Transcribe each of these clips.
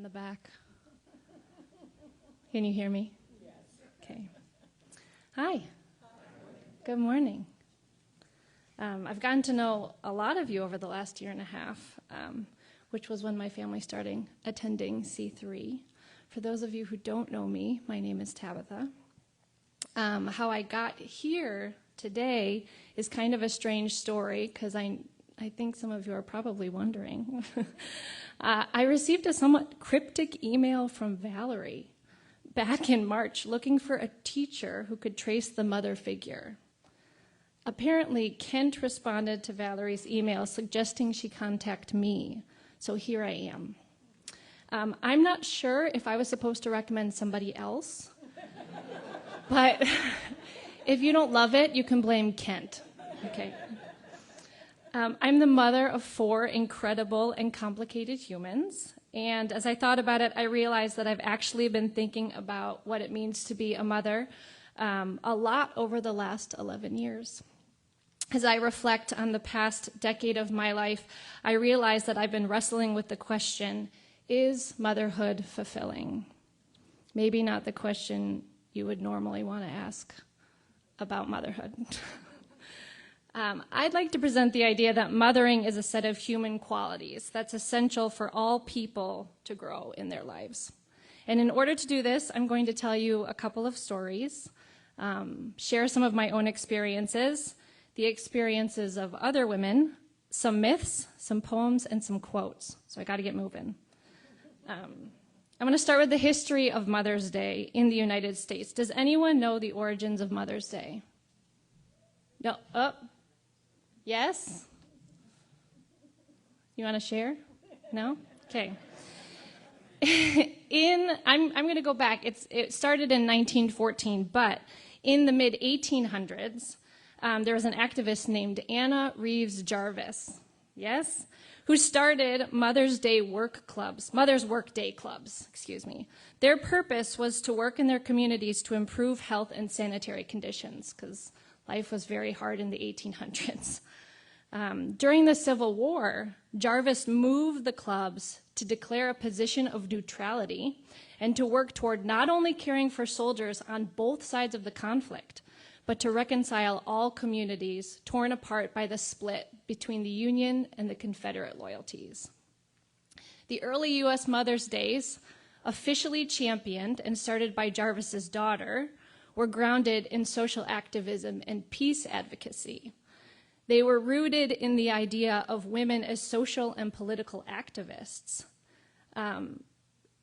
on the back. Can you hear me? Yes. Okay. Hi. Good morning. I've gotten to know a lot of you over the last year and a half, which was when my family started attending C3. For those of you who don't know me, my name is Tabitha. How I got here today is kind of a strange story because I think some of you are probably wondering. I received a somewhat cryptic email from Valerie back in March looking for a teacher who could trace the mother figure. Apparently, Kent responded to Valerie's email suggesting she contact me, so here I am. I'm not sure if I was supposed to recommend somebody else, but if you don't love it, you can blame Kent. Okay. I'm the mother of 4 incredible and complicated humans, and as I thought about it, I realized that I've actually been thinking about what it means to be a mother a lot over the last 11 years. As I reflect on the past decade of my life, I realize that I've been wrestling with the question, is motherhood fulfilling? Maybe not the question you would normally want to ask about motherhood. I'd like to present the idea that mothering is a set of human qualities that's essential for all people to grow in their lives. And in order to do this, I'm going to tell you a couple of stories, share some of my own experiences, the experiences of other women, some myths, some poems, and some quotes. So I got to get moving. I'm going to start with the history of Mother's Day in the United States. Does anyone know the origins of Mother's Day? No? Oh. Yes? You want to share? No? Okay. I'm going to go back. It started in 1914, but in the mid-1800s, there was an activist named Anna Reeves Jarvis, yes, who started Mother's Work Day clubs. Their purpose was to work in their communities to improve health and sanitary conditions, because life was very hard in the 1800s. During the Civil War, Jarvis moved the clubs to declare a position of neutrality and to work toward not only caring for soldiers on both sides of the conflict, but to reconcile all communities torn apart by the split between the Union and the Confederate loyalties. The early U.S. Mother's Days, officially championed and started by Jarvis's daughter, were grounded in social activism and peace advocacy. They were rooted in the idea of women as social and political activists.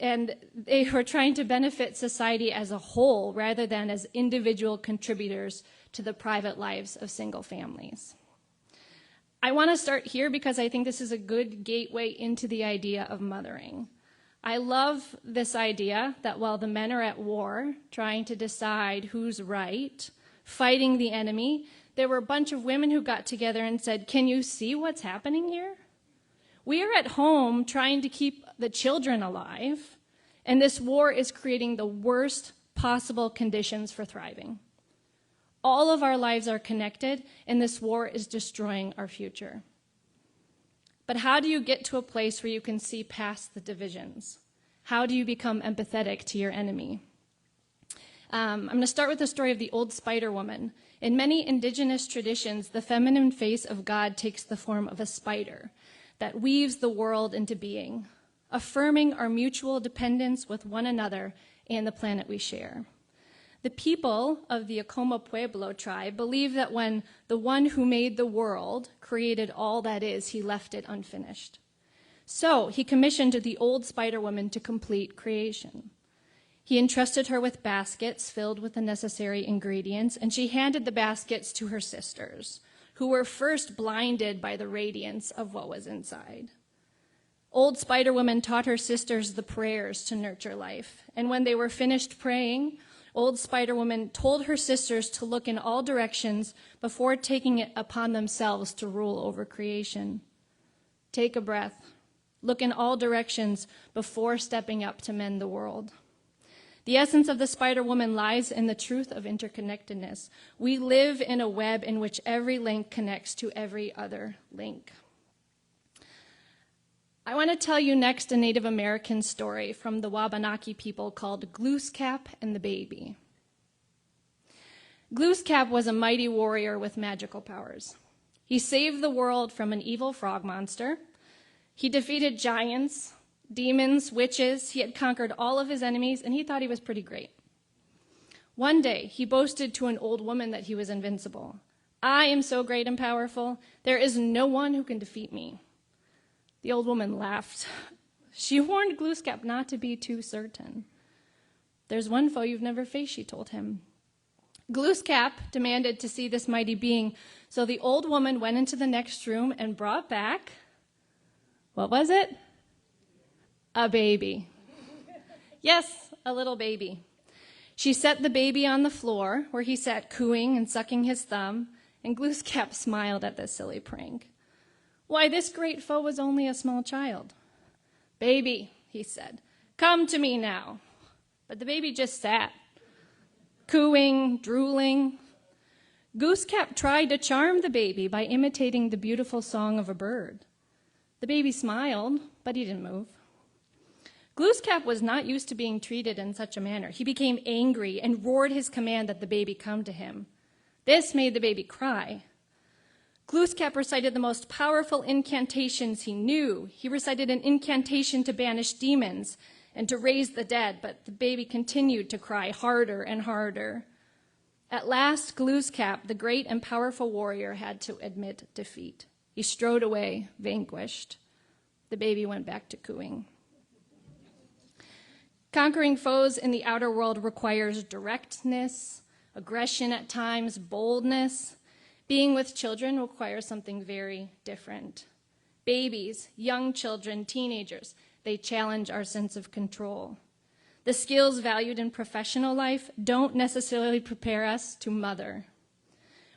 And they were trying to benefit society as a whole rather than as individual contributors to the private lives of single families. I want to start here because I think this is a good gateway into the idea of mothering. I love this idea that while the men are at war, trying to decide who's right, fighting the enemy, there were a bunch of women who got together and said, can you see what's happening here? We are at home trying to keep the children alive, and this war is creating the worst possible conditions for thriving. All of our lives are connected, and this war is destroying our future. But how do you get to a place where you can see past the divisions? How do you become empathetic to your enemy? I'm going to start with the story of the old spider woman. In many indigenous traditions, the feminine face of God takes the form of a spider that weaves the world into being, affirming our mutual dependence with one another and the planet we share. The people of the Acoma Pueblo tribe believe that when the one who made the world created all that is, he left it unfinished. So he commissioned the old spider woman to complete creation. He entrusted her with baskets filled with the necessary ingredients, and she handed the baskets to her sisters, who were first blinded by the radiance of what was inside. Old Spider Woman taught her sisters the prayers to nurture life, and when they were finished praying, Old Spider Woman told her sisters to look in all directions before taking it upon themselves to rule over creation. Take a breath. Look in all directions before stepping up to mend the world. The essence of the Spider Woman lies in the truth of interconnectedness. We live in a web in which every link connects to every other link. I want to tell you next a Native American story from the Wabanaki people called Glooskap and the Baby. Glooskap was a mighty warrior with magical powers. He saved the world from an evil frog monster. He defeated giants, demons, witches. He had conquered all of his enemies, and he thought he was pretty great. One day, he boasted to an old woman that he was invincible. "I am so great and powerful. There is no one who can defeat me." The old woman laughed. She warned Glooskap not to be too certain. "There's one foe you've never faced," she told him. Glooskap demanded to see this mighty being, so the old woman went into the next room and brought back, what was it? A baby. Yes, a little baby. She set the baby on the floor, where he sat cooing and sucking his thumb, and Glooskap smiled at this silly prank. Why, this great foe was only a small child. "Baby," he said, "come to me now." But the baby just sat, cooing, drooling. Glooskap tried to charm the baby by imitating the beautiful song of a bird. The baby smiled, but he didn't move. Glooskap was not used to being treated in such a manner. He became angry and roared his command that the baby come to him. This made the baby cry. Glooskap recited the most powerful incantations he knew. He recited an incantation to banish demons and to raise the dead, but the baby continued to cry harder and harder. At last, Glooskap, the great and powerful warrior, had to admit defeat. He strode away, vanquished. The baby went back to cooing. Conquering foes in the outer world requires directness, aggression at times, boldness. Being with children requires something very different. Babies, young children, teenagers, they challenge our sense of control. The skills valued in professional life don't necessarily prepare us to mother.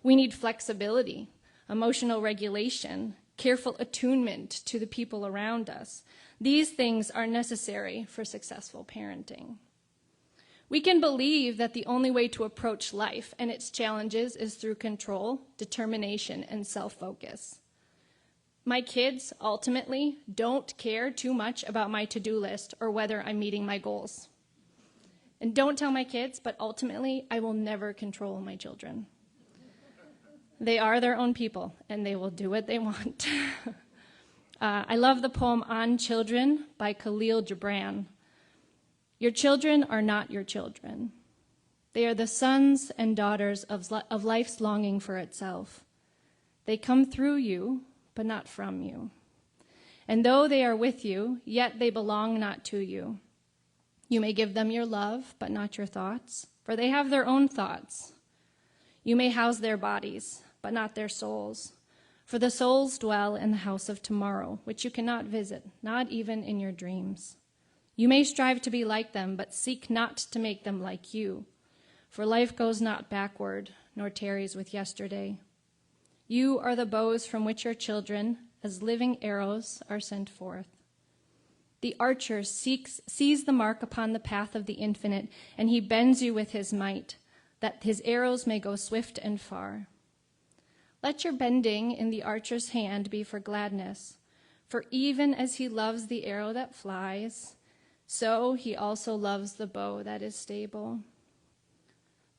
We need flexibility, emotional regulation, careful attunement to the people around us. These things are necessary for successful parenting. We can believe that the only way to approach life and its challenges is through control, determination, and self-focus. My kids ultimately don't care too much about my to-do list or whether I'm meeting my goals. And don't tell my kids, but ultimately I will never control my children. They are their own people, and they will do what they want. I love the poem On Children by Khalil Gibran. Your children are not your children. They are the sons and daughters of life's longing for itself. They come through you, but not from you. And though they are with you, yet they belong not to you. You may give them your love, but not your thoughts, for they have their own thoughts. You may house their bodies, but not their souls, for the souls dwell in the house of tomorrow, which you cannot visit, not even in your dreams. You may strive to be like them, but seek not to make them like you, for life goes not backward, nor tarries with yesterday. You are the bows from which your children, as living arrows, are sent forth. The archer sees the mark upon the path of the infinite, and he bends you with his might, that his arrows may go swift and far. Let your bending in the archer's hand be for gladness, for even as he loves the arrow that flies, so he also loves the bow that is stable.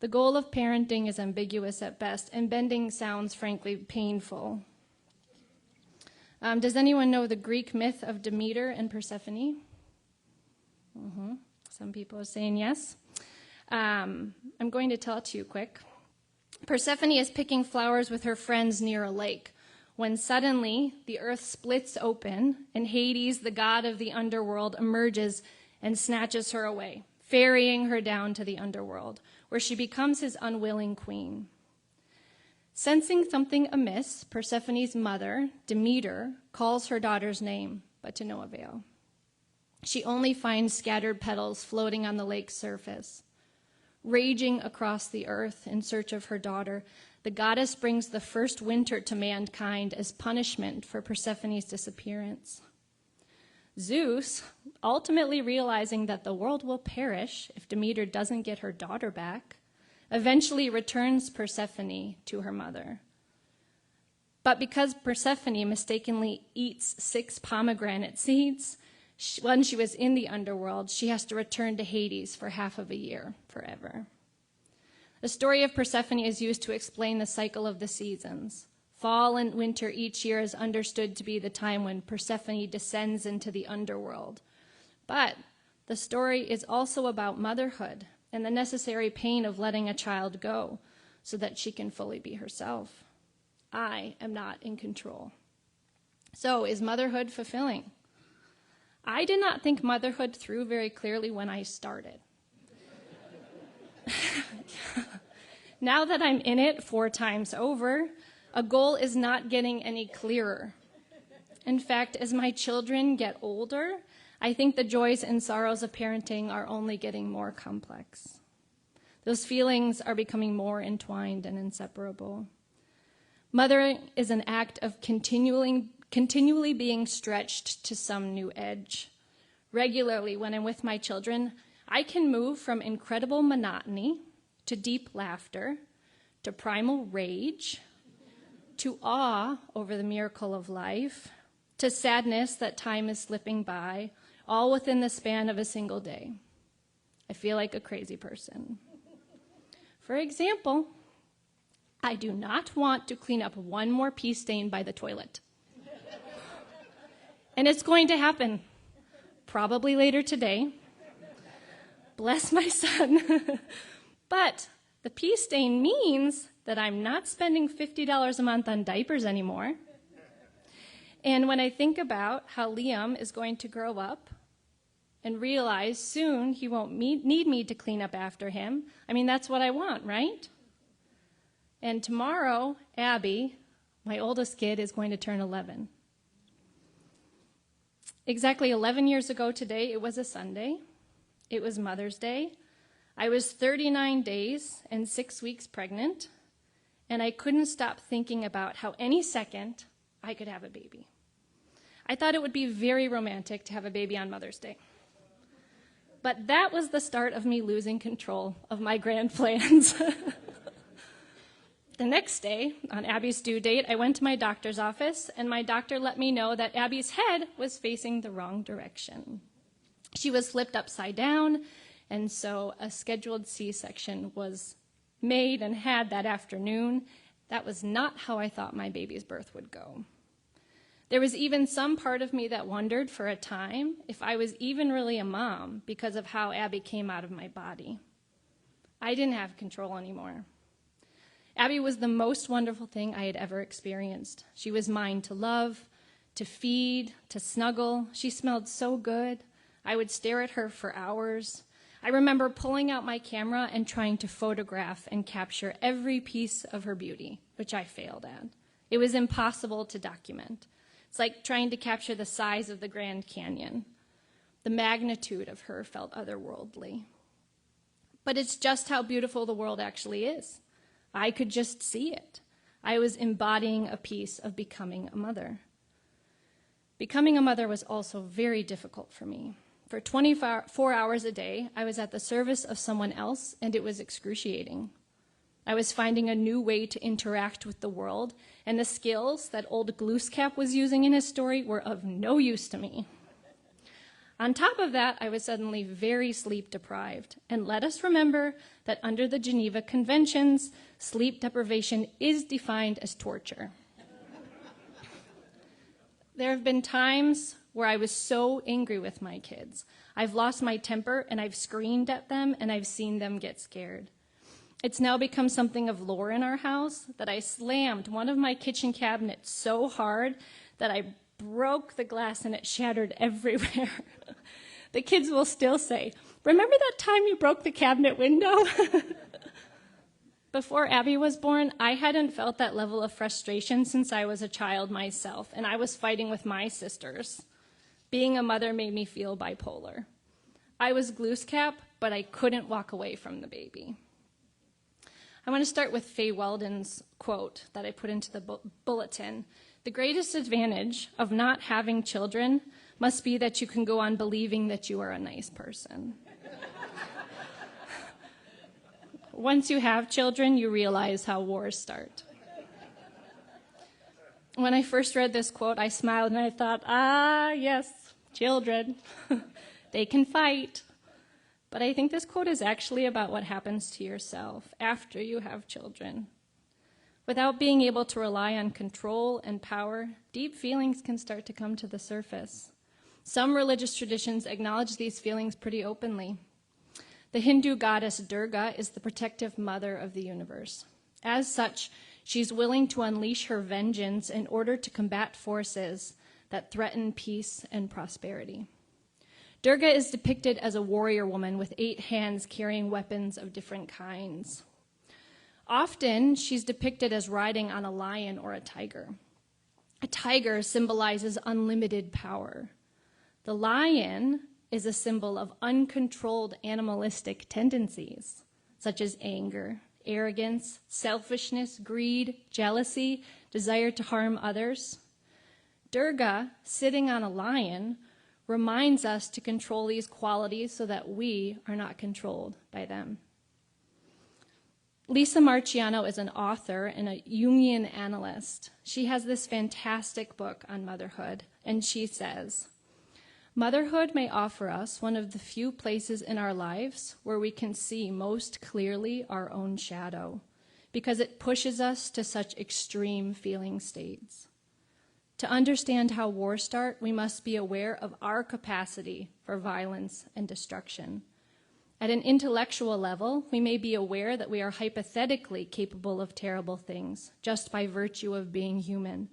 The goal of parenting is ambiguous at best, and bending sounds frankly painful. Does anyone know the Greek myth of Demeter and Persephone? Some people are saying yes. I'm going to tell it to you quick. Persephone is picking flowers with her friends near a lake when suddenly the earth splits open and Hades, the god of the underworld, emerges and snatches her away, ferrying her down to the underworld, where she becomes his unwilling queen. Sensing something amiss, Persephone's mother, Demeter, calls her daughter's name, but to no avail. She only finds scattered petals floating on the lake's surface. Raging across the earth in search of her daughter, the goddess brings the first winter to mankind as punishment for Persephone's disappearance. Zeus, ultimately realizing that the world will perish if Demeter doesn't get her daughter back, eventually returns Persephone to her mother. But because Persephone mistakenly eats 6 pomegranate seeds, when she was in the underworld, she has to return to Hades for half of a year, forever. The story of Persephone is used to explain the cycle of the seasons. Fall and winter each year is understood to be the time when Persephone descends into the underworld. But the story is also about motherhood and the necessary pain of letting a child go so that she can fully be herself. I am not in control. So, is motherhood fulfilling? I did not think motherhood through very clearly when I started. Now that I'm in it 4 times over, a goal is not getting any clearer. In fact, as my children get older, I think the joys and sorrows of parenting are only getting more complex. Those feelings are becoming more entwined and inseparable. Mothering is an act of continually being stretched to some new edge. Regularly, when I'm with my children, I can move from incredible monotony to deep laughter, to primal rage, to awe over the miracle of life, to sadness that time is slipping by, all within the span of a single day. I feel like a crazy person. For example, I do not want to clean up one more pee stain by the toilet. And it's going to happen, probably later today. Bless my son. But the pee stain means that I'm not spending $50 a month on diapers anymore. And when I think about how Liam is going to grow up and realize soon he won't need me to clean up after him, I mean, that's what I want, right? And tomorrow, Abby, my oldest kid, is going to turn 11. Exactly 11 years ago today, it was a Sunday. It was Mother's Day. I was 39 days and 6 weeks pregnant, and I couldn't stop thinking about how any second I could have a baby. I thought it would be very romantic to have a baby on Mother's Day. But that was the start of me losing control of my grand plans. The next day, on Abby's due date, I went to my doctor's office, and my doctor let me know that Abby's head was facing the wrong direction. She was flipped upside down, and so a scheduled C-section was made and had that afternoon. That was not how I thought my baby's birth would go. There was even some part of me that wondered for a time if I was even really a mom because of how Abby came out of my body. I didn't have control anymore. Abby was the most wonderful thing I had ever experienced. She was mine to love, to feed, to snuggle. She smelled so good. I would stare at her for hours. I remember pulling out my camera and trying to photograph and capture every piece of her beauty, which I failed at. It was impossible to document. It's like trying to capture the size of the Grand Canyon. The magnitude of her felt otherworldly. But it's just how beautiful the world actually is. I could just see it. I was embodying a piece of becoming a mother. Becoming a mother was also very difficult for me. For 24 hours a day, I was at the service of someone else, and it was excruciating. I was finding a new way to interact with the world, and the skills that old Glooscap was using in his story were of no use to me. On top of that, I was suddenly very sleep deprived, and let us remember that under the Geneva Conventions, sleep deprivation is defined as torture. There have been times where I was so angry with my kids. I've lost my temper, and I've screamed at them, and I've seen them get scared. It's now become something of lore in our house that I slammed one of my kitchen cabinets so hard that I broke the glass and it shattered everywhere. The kids will still say, "Remember that time you broke the cabinet window?" Before Abby was born, I hadn't felt that level of frustration since I was a child myself, and I was fighting with my sisters. Being a mother made me feel bipolar. I was Glooscap, but I couldn't walk away from the baby. I want to start with Faye Weldon's quote that I put into the bulletin. The greatest advantage of not having children must be that you can go on believing that you are a nice person. Once you have children, you realize how wars start. When I first read this quote, I smiled and I thought, yes, children, they can fight. But I think this quote is actually about what happens to yourself after you have children. Without being able to rely on control and power, deep feelings can start to come to the surface. Some religious traditions acknowledge these feelings pretty openly. The Hindu goddess Durga is the protective mother of the universe. As such, she's willing to unleash her vengeance in order to combat forces that threaten peace and prosperity. Durga is depicted as a warrior woman with 8 hands carrying weapons of different kinds. Often, she's depicted as riding on a lion or a tiger. A tiger symbolizes unlimited power. The lion is a symbol of uncontrolled animalistic tendencies, such as anger, arrogance, selfishness, greed, jealousy, desire to harm others. Durga, sitting on a lion, reminds us to control these qualities so that we are not controlled by them. Lisa Marchiano is an author and a Jungian analyst. She has this fantastic book on motherhood, and she says, "Motherhood may offer us one of the few places in our lives where we can see most clearly our own shadow, because it pushes us to such extreme feeling states. To understand how wars start, we must be aware of our capacity for violence and destruction. At an intellectual level, we may be aware that we are hypothetically capable of terrible things just by virtue of being human,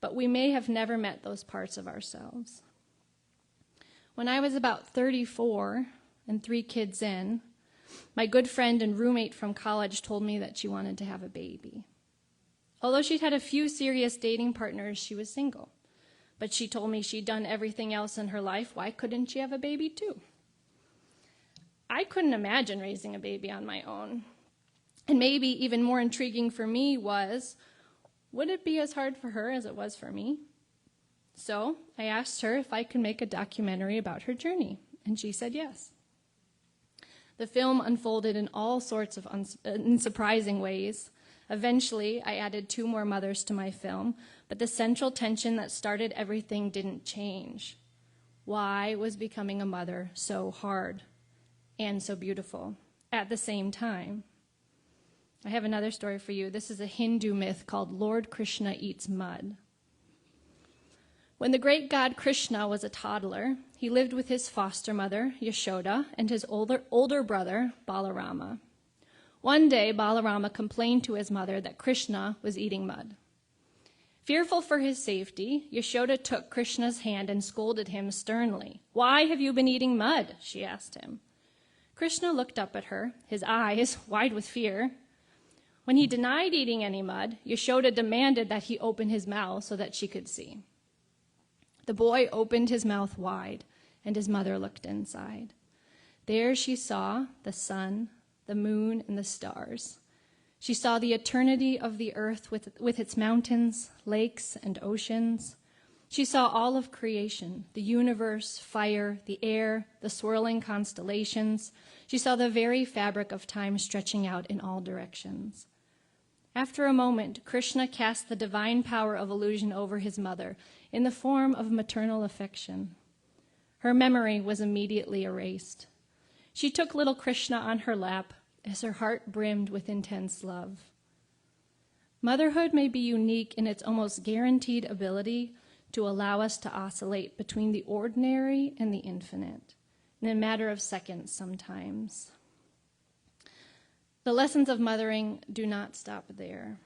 but we may have never met those parts of ourselves." When I was about 34 and 3 kids in, my good friend and roommate from college told me that she wanted to have a baby. Although she'd had a few serious dating partners, she was single. But she told me she'd done everything else in her life. Why couldn't she have a baby too? I couldn't imagine raising a baby on my own. And maybe even more intriguing for me was, would it be as hard for her as it was for me? So I asked her if I could make a documentary about her journey, and she said yes. The film unfolded in all sorts of unsurprising ways. Eventually, I added 2 more mothers to my film, but the central tension that started everything didn't change. Why was becoming a mother so hard and so beautiful at the same time? I have another story for you. This is a Hindu myth called Lord Krishna Eats Mud. When the great god Krishna was a toddler, he lived with his foster mother, Yashoda, and his older brother, Balarama. One day, Balarama complained to his mother that Krishna was eating mud. Fearful for his safety, Yashoda took Krishna's hand and scolded him sternly. "Why have you been eating mud?" she asked him. Krishna looked up at her, his eyes wide with fear. When he denied eating any mud, Yashoda demanded that he open his mouth so that she could see. The boy opened his mouth wide, and his mother looked inside. There she saw the sun, the moon, and the stars. She saw the eternity of the earth with its mountains, lakes, and oceans. She saw all of creation, the universe, fire, the air, the swirling constellations. She saw the very fabric of time stretching out in all directions. After a moment, Krishna cast the divine power of illusion over his mother in the form of maternal affection. Her memory was immediately erased. She took little Krishna on her lap as her heart brimmed with intense love. Motherhood may be unique in its almost guaranteed ability to allow us to oscillate between the ordinary and the infinite, in a matter of seconds sometimes. The lessons of mothering do not stop there.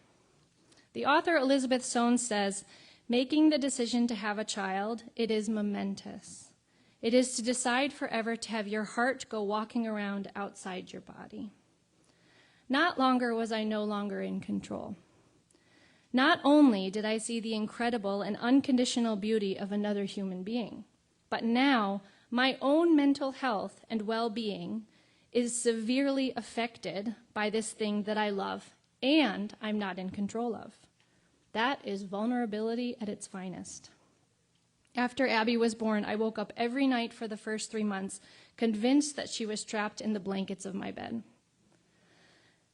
The author Elizabeth Sohn says, "Making the decision to have a child, it is momentous. It is to decide forever to have your heart go walking around outside your body." Not longer was I no longer in control. Not only did I see the incredible and unconditional beauty of another human being, but now my own mental health and well-being is severely affected by this thing that I love and I'm not in control of. That is vulnerability at its finest. After Abby was born, I woke up every night for the first 3 months, convinced that she was trapped in the blankets of my bed.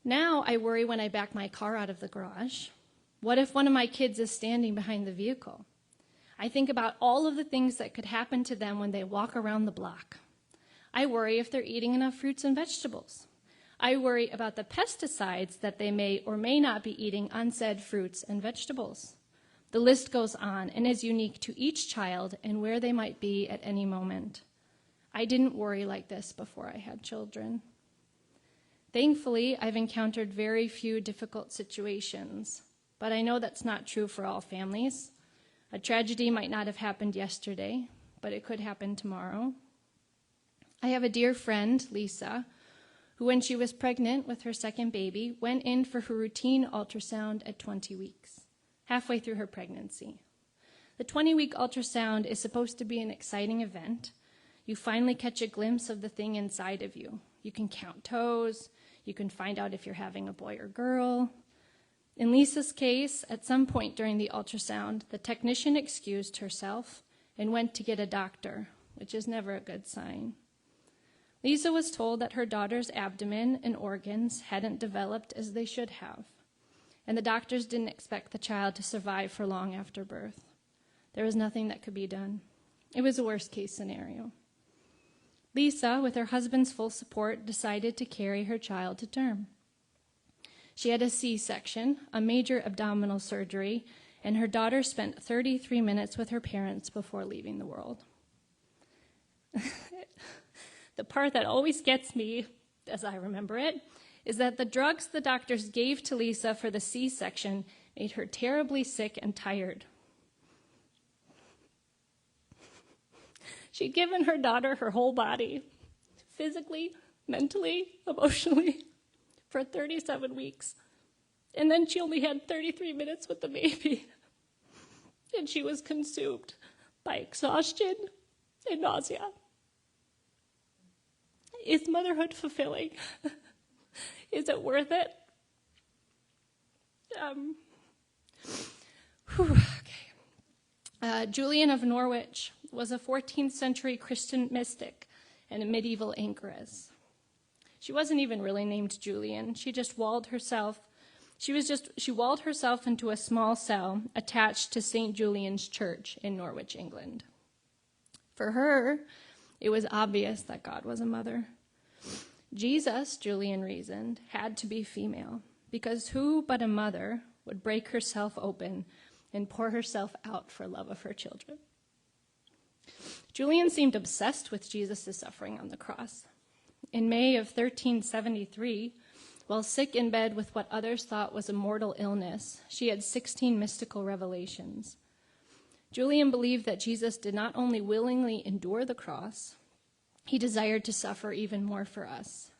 Now I worry when I back my car out of the garage. What if one of my kids is standing behind the vehicle? I think about all of the things that could happen to them when they walk around the block. I worry if they're eating enough fruits and vegetables. I worry about the pesticides that they may or may not be eating on said fruits and vegetables. The list goes on and is unique to each child and where they might be at any moment. I didn't worry like this before I had children. Thankfully, I've encountered very few difficult situations, but I know that's not true for all families. A tragedy might not have happened yesterday, but it could happen tomorrow. I have a dear friend, Lisa, who when she was pregnant with her second baby, went in for her routine ultrasound at 20 weeks, halfway through her pregnancy. The 20-week ultrasound is supposed to be an exciting event. You finally catch a glimpse of the thing inside of you. You can count toes. You can find out if you're having a boy or girl. In Lisa's case, at some point during the ultrasound, the technician excused herself and went to get a doctor, which is never a good sign. Lisa was told that her daughter's abdomen and organs hadn't developed as they should have, and the doctors didn't expect the child to survive for long after birth. There was nothing that could be done. It was a worst-case scenario. Lisa, with her husband's full support, decided to carry her child to term. She had a C-section, a major abdominal surgery, and her daughter spent 33 minutes with her parents before leaving the world. The part that always gets me, as I remember it, is that the drugs the doctors gave to Lisa for the C-section made her terribly sick and tired. She'd given her daughter her whole body, physically, mentally, emotionally, for 37 weeks. And then she only had 33 minutes with the baby. And she was consumed by exhaustion and nausea. Is motherhood fulfilling? Is it worth it? Julian of Norwich was a 14th century Christian mystic and a medieval anchoress. She wasn't even really named Julian. She walled herself into a small cell attached to St. Julian's Church in Norwich, England. For her, it was obvious that God was a mother. Jesus, Julian reasoned, had to be female, because who but a mother would break herself open and pour herself out for love of her children? Julian seemed obsessed with Jesus' suffering on the cross. In May of 1373, while sick in bed with what others thought was a mortal illness, she had 16 mystical revelations. Julian believed that Jesus did not only willingly endure the cross, he desired to suffer even more for us.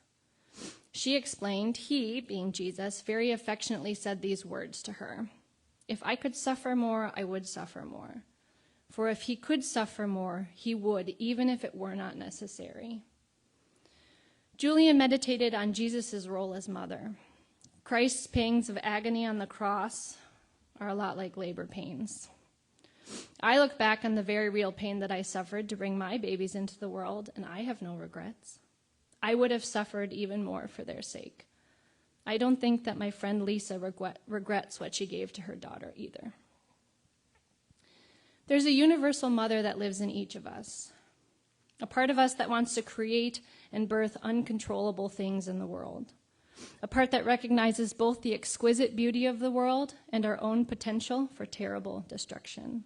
She explained, he, being Jesus, very affectionately said these words to her: "If I could suffer more, I would suffer more. For if he could suffer more, he would, even if it were not necessary." Julian meditated on Jesus' role as mother. Christ's pangs of agony on the cross are a lot like labor pains. I look back on the very real pain that I suffered to bring my babies into the world, and I have no regrets. I would have suffered even more for their sake. I don't think that my friend Lisa regrets what she gave to her daughter either. There's a universal mother that lives in each of us, a part of us that wants to create and birth uncontrollable things in the world, a part that recognizes both the exquisite beauty of the world and our own potential for terrible destruction,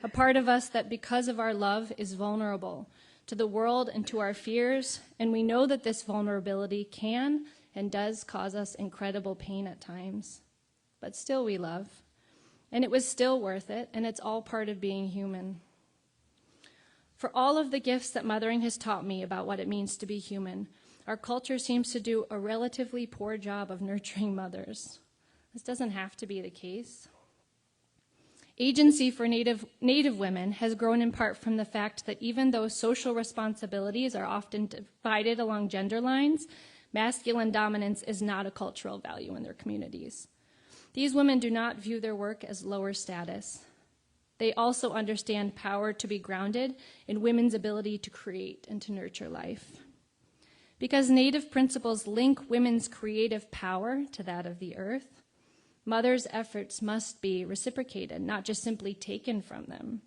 a part of us that, because of our love, is vulnerable to the world and to our fears, and we know that this vulnerability can and does cause us incredible pain at times, but still we love. And it was still worth it, and it's all part of being human. For all of the gifts that mothering has taught me about what it means to be human, our culture seems to do a relatively poor job of nurturing mothers. This doesn't have to be the case. Agency for Native women has grown in part from the fact that even though social responsibilities are often divided along gender lines, masculine dominance is not a cultural value in their communities. These women do not view their work as lower status. They also understand power to be grounded in women's ability to create and to nurture life. Because Native principles link women's creative power to that of the earth, mothers' efforts must be reciprocated, not just simply taken from them.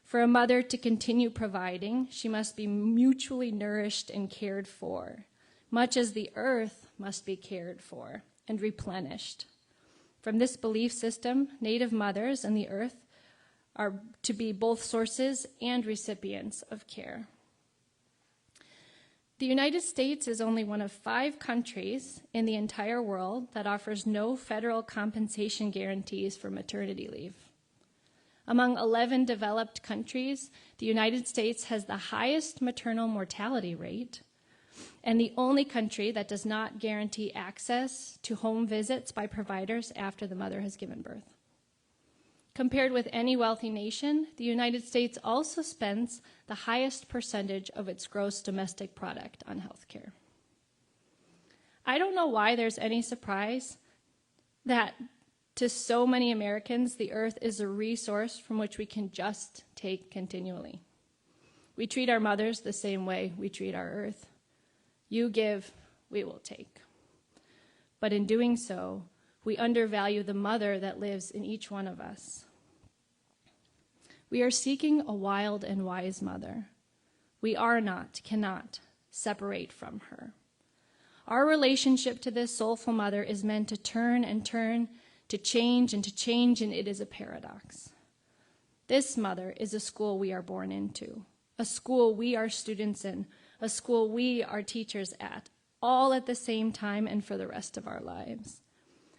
For a mother to continue providing, she must be mutually nourished and cared for, much as the earth must be cared for and replenished. From this belief system, Native mothers and the earth are to be both sources and recipients of care. The United States is only one of 5 countries in the entire world that offers no federal compensation guarantees for maternity leave. Among 11 developed countries, the United States has the highest maternal mortality rate and the only country that does not guarantee access to home visits by providers after the mother has given birth. Compared with any wealthy nation, the United States also spends the highest percentage of its gross domestic product on healthcare. I don't know why there's any surprise that to so many Americans, the earth is a resource from which we can just take continually. We treat our mothers the same way we treat our earth. You give, we will take. But in doing so, we undervalue the mother that lives in each one of us. We are seeking a wild and wise mother. We cannot separate from her. Our relationship to this soulful mother is meant to turn and turn, to change, and it is a paradox. This mother is a school we are born into, a school we are students in, a school we are teachers at, all at the same time and for the rest of our lives.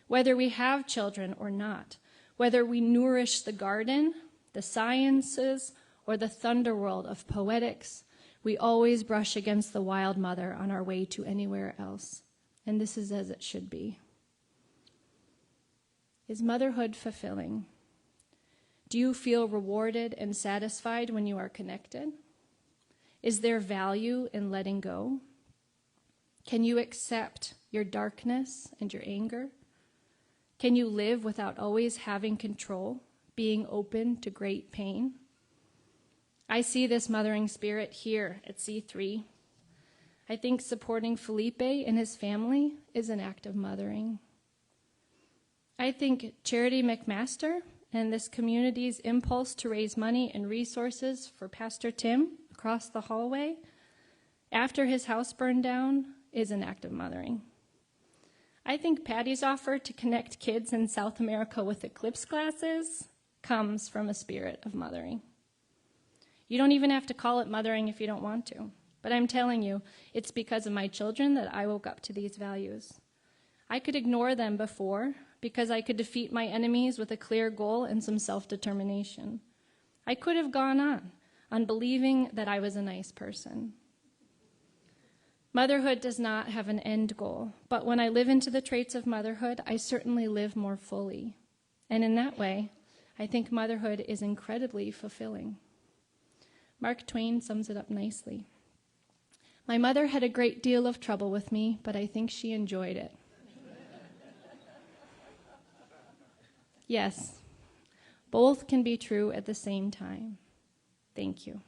Whether we have children or not, whether we nourish the garden, the sciences, or the thunderworld of poetics, we always brush against the wild mother on our way to anywhere else. And this is as it should be. Is motherhood fulfilling? Do you feel rewarded and satisfied when you are connected? Is there value in letting go? Can you accept your darkness and your anger? Can you live without always having control, being open to great pain? I see this mothering spirit here at C3. I think supporting Felipe and his family is an act of mothering. I think Charity McMaster and this community's impulse to raise money and resources for Pastor Tim across the hallway after his house burned down is an act of mothering. I think Patty's offer to connect kids in South America with eclipse glasses comes from a spirit of mothering. You don't even have to call it mothering if you don't want to, but I'm telling you, it's because of my children that I woke up to these values. I could ignore them before because I could defeat my enemies with a clear goal and some self-determination. I could have gone on believing that I was a nice person. Motherhood does not have an end goal, but when I live into the traits of motherhood, I certainly live more fully. And in that way, I think motherhood is incredibly fulfilling. Mark Twain sums it up nicely. My mother had a great deal of trouble with me, but I think she enjoyed it. Yes, both can be true at the same time. Thank you.